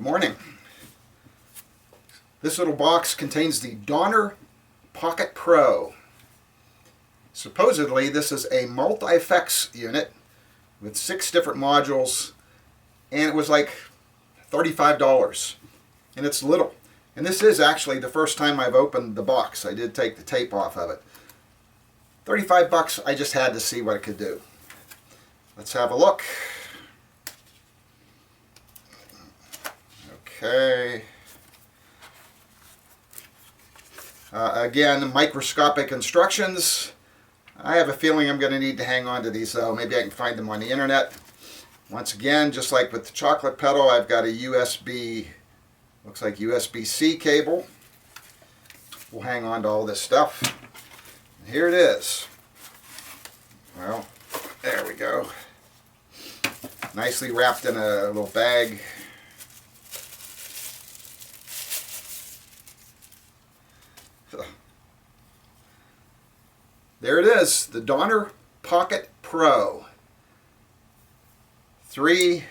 Good morning. This little box contains the Donner Pocket Pro. Supposedly this is a multi-effects unit with 6 different modules, and it was like $35, and it's little. And this is actually the first time I've opened the box. I did take the tape off of it. 35 bucks, I just had to see what it could do. Let's have a look. Okay. Again, microscopic instructions. I have a feeling I'm going to need to hang on to these though. Maybe I can find them on the internet. Once again, just like with the chocolate pedal, I've got a USB, looks like USB-C cable. We'll hang on to all this stuff. And here it is. Well, there we go. Nicely wrapped in a little bag. There it is, the Donner Pocket Pro. 3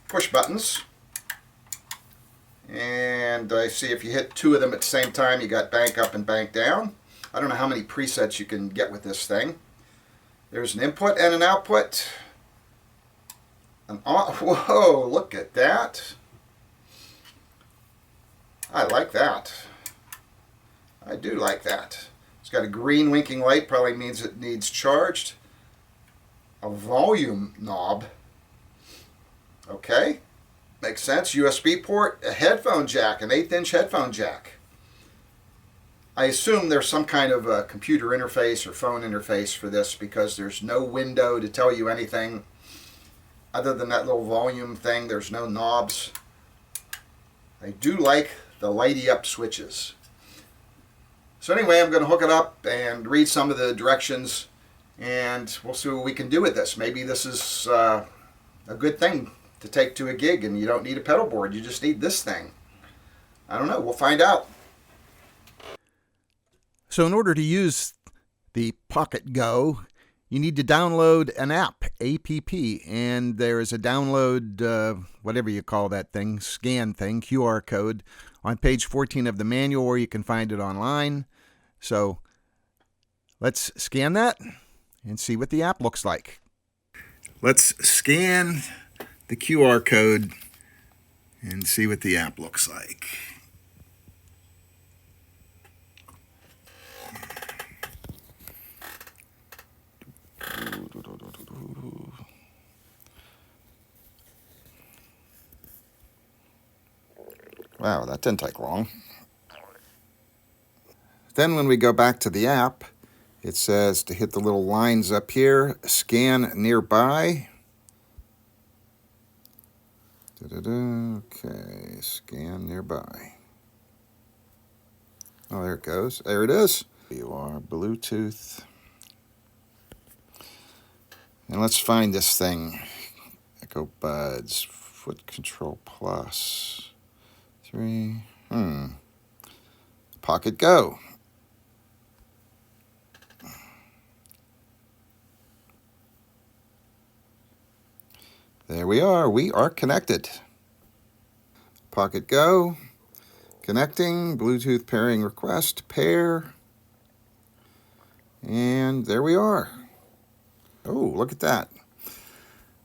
push buttons. And I see if you hit 2 of them at the same time, you got bank up and bank down. I don't know how many presets you can get with this thing. There's an input and an output. Whoa, look at that. I like that. I do like that. It's got a green winking light, probably means it needs charged. A volume knob. Okay, makes sense. USB port, a headphone jack, an 1/8" headphone jack. I assume there's some kind of a computer interface or phone interface for this because there's no window to tell you anything other than that little volume thing. There's no knobs. I do like the lighty up switches. So anyway, I'm going to hook it up and read some of the directions, and we'll see what we can do with this. Maybe this is a good thing to take to a gig, and you don't need a pedal board. You just need this thing. I don't know. We'll find out. So in order to use the Pocket Go, you need to download an app, and there is a download, whatever you call that thing, scan thing, QR code, on page 14 of the manual, or you can find it online. So let's scan that and see what the app looks like. Let's scan the QR code and see what the app looks like. Wow, that didn't take long. Then when we go back to the app, it says to hit the little lines up here, scan nearby. Okay, scan nearby. Oh, there it goes. There it is. You are Bluetooth. And let's find this thing. Echo Buds, Foot Control Plus. 3. Pocket Go. There we are. We are connected. Pocket Go. Connecting. Bluetooth pairing request. Pair. And there we are. Oh, look at that.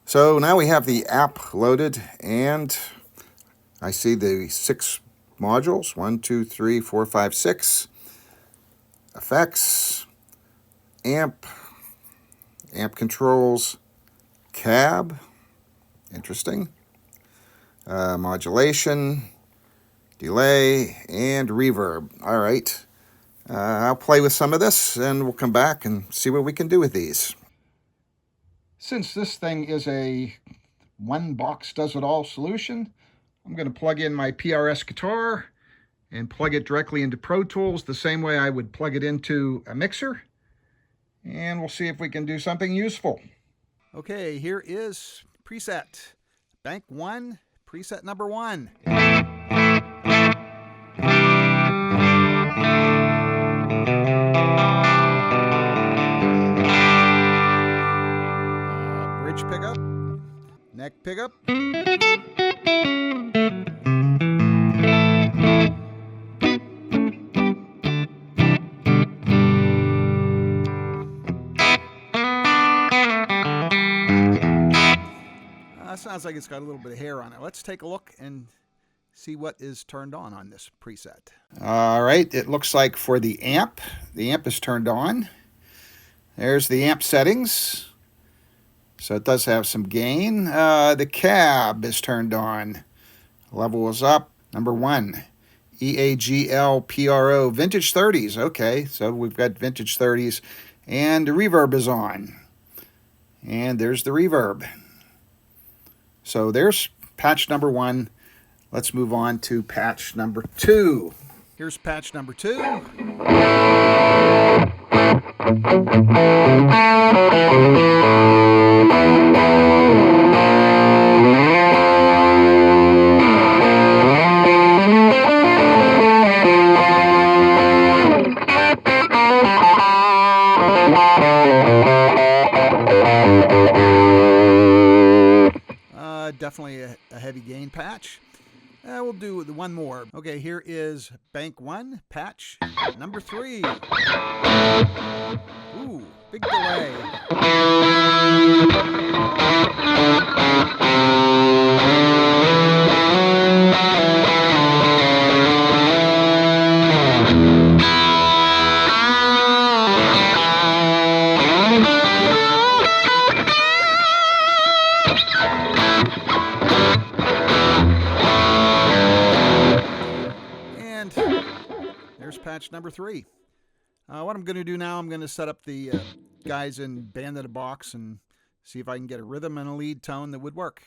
So now we have the app loaded, and I see the 6 modules. 1, 2, 3, 4, 5, 6. Effects. Amp controls. Cab. Interesting. Modulation, delay, and reverb. All right. I'll play with some of this, and we'll come back and see what we can do with these. Since this thing is a one-box-does-it-all solution, I'm going to plug in my PRS guitar and plug it directly into Pro Tools the same way I would plug it into a mixer, and we'll see if we can do something useful. Okay, here is preset. Bank 1, preset number 1. Bridge pickup, neck pickup. Sounds like it's got a little bit of hair on it. Let's take a look and see what is turned on this preset. All right, it looks like for the amp is turned on. There's the amp settings. So it does have some gain. The cab is turned on. Level is up. Number 1, EAGL PRO Vintage 30s. Okay, so we've got Vintage 30s. And the reverb is on. And there's the reverb. So there's patch number 1. Let's move on to patch number 2. Here's patch number 2. Definitely a heavy gain patch. We'll do one more. Okay, here is bank 1, patch number 3. Ooh, big delay. There's patch number 3. What I'm going to do now, I'm going to set up the guys in Band in a Box and see if I can get a rhythm and a lead tone that would work.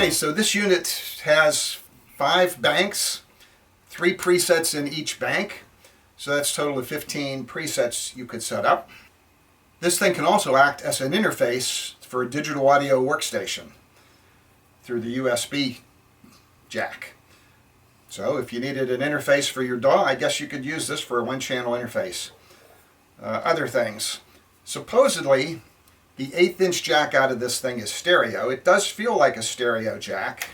So this unit has 5 banks, 3 presets in each bank. So that's a total of 15 presets you could set up. This thing can also act as an interface for a digital audio workstation through the USB jack. So if you needed an interface for your DAW, I guess you could use this for a 1-channel interface. Other things. Supposedly, the 1/8" jack out of this thing is stereo. It does feel like a stereo jack.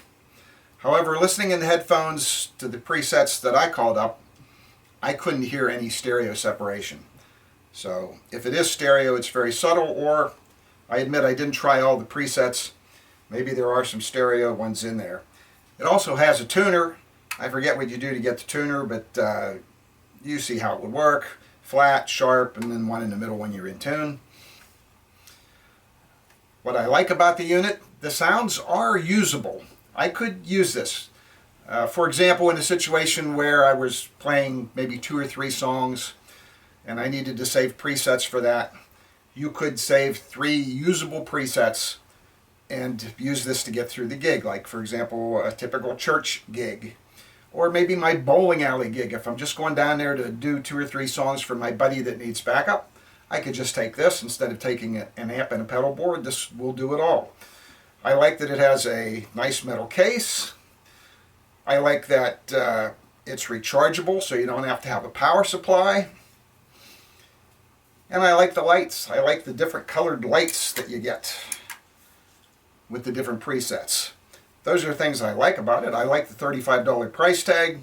However, listening in the headphones to the presets that I called up, I couldn't hear any stereo separation. So if it is stereo, it's very subtle, or I admit I didn't try all the presets. Maybe there are some stereo ones in there. It also has a tuner. I forget what you do to get the tuner, but you see how it would work. Flat, sharp, and then one in the middle when you're in tune. What I like about the unit, the sounds are usable. I could use this. For example, in a situation where I was playing maybe 2 or 3 songs and I needed to save presets for that, you could save 3 usable presets and use this to get through the gig. Like, for example, a typical church gig. Or maybe my bowling alley gig. If I'm just going down there to do 2 or 3 songs for my buddy that needs backup, I could just take this instead of taking an amp and a pedal board. This will do it all. I like that it has a nice metal case. I like that it's rechargeable, so you don't have to have a power supply. And I like the lights. I like the different colored lights that you get. with the different presets. Those are things I like about it. I like the $35 price tag.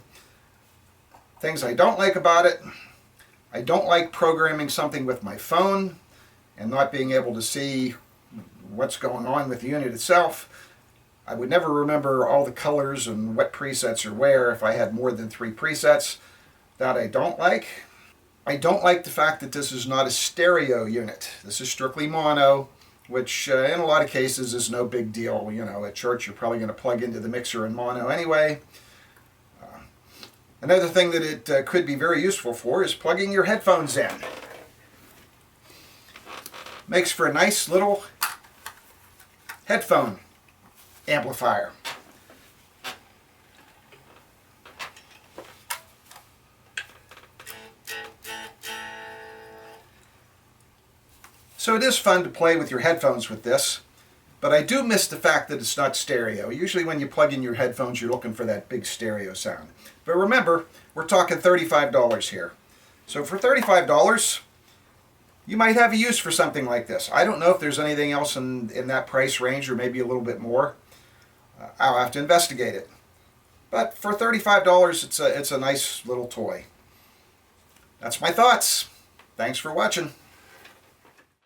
Things I don't like about it: I don't like programming something with my phone and not being able to see what's going on with the unit itself. I would never remember all the colors and what presets are where if I had more than 3 presets. That I don't like. I don't like the fact that this is not a stereo unit. This is strictly mono, which in a lot of cases is no big deal. You know, at church you're probably going to plug into the mixer in mono anyway. Another thing that it could be very useful for is plugging your headphones in. Makes for a nice little headphone amplifier. So it is fun to play with your headphones with this, but I do miss the fact that it's not stereo. Usually when you plug in your headphones, you're looking for that big stereo sound. But remember, we're talking $35 here. So for $35, you might have a use for something like this. I don't know if there's anything else in that price range, or maybe a little bit more. I'll have to investigate it. But for $35, it's a nice little toy. That's my thoughts. Thanks for watching.